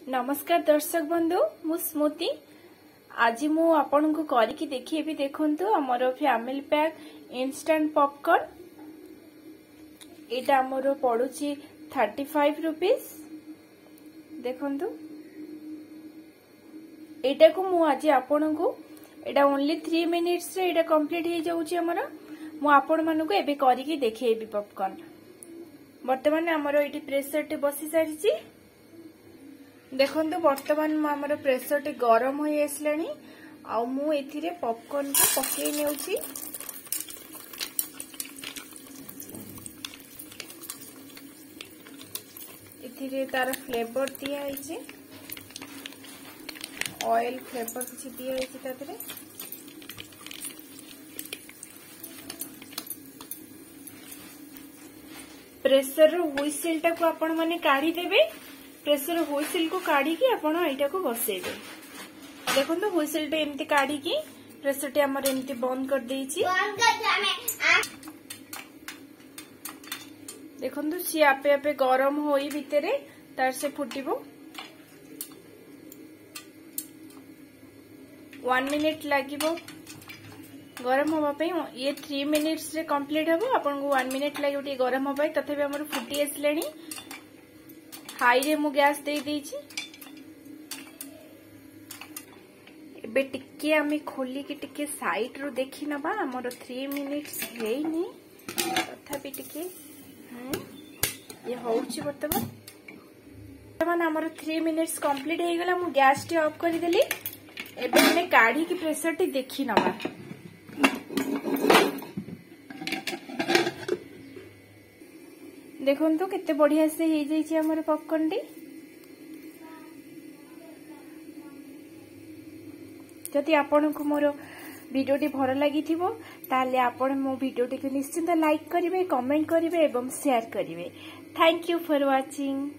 नमस्कार दर्शक बंधु मु स्मृति आज मु आपन को करके देखिए देखंतु हमर फैमिली पैक इंस्टेंट पॉपकॉर्न एटा हमर पड़ुची 35 रुपीस देखंतु एटा को मु आज आपन को एटा ओनली 3 मिनिट्स रे एटा कंप्लीट हे जाउची हमर मु आपन मानु को एबे करके देखिएबी पॉपकॉर्न वर्तमान हमर एटी प्रेशर टे बसी सारिची देखंतु वर्तमान हमर प्रेशर टे गरम होई आसलानी आ मु एथिरे पॉपकॉर्न को पके नेउची एथिरे तार फ्लेवर दिया आइছে ऑयल फ्लेवर किछि दिया आइছে तातरे प्रेशर व्हिसिल टा को आपण माने काढी देबे प्रेशर व्हिसिल को काढ़ी की आपण एटा को बसेबे देखो तो व्हिसिल टे एमती काढ़ी की प्रेशर टे हमर एमती बंद कर देइची देखो तो सी आपे आपे गरम होई भितरे तार से फुटिबो 1 मिनिट लागिबो गरम होबा पे ये 3 मिनिट्स रे कंप्लीट हबो आपण को 1 मिनिट लागि उठी गरम होबा तथबे हमर फुटी आसलेनी हाई रे मु गैस दे देइची एबे टिके आमी खोली की टिके साइड रो देखि नबा हमर 3 मिनिट्स हेइनी तथापि टिके ये होउची वर्तमान हमर 3 मिनिट्स कंप्लीट हे गेला मु गैस टे ऑफ कर देली एबे हमें काढ़ी की प्रेशर टे देखि नबा देखो तो कितने बढ़िया से हो जाइए हमर पॉपकॉर्न टी जदि आपण को मोर वीडियो टी भल लगी ताले आपण मो वीडियो टी निश्चिंत लाइक करिवे कमेंट करिवे एवं शेयर करिवे थैंक यू फॉर वाचिंग।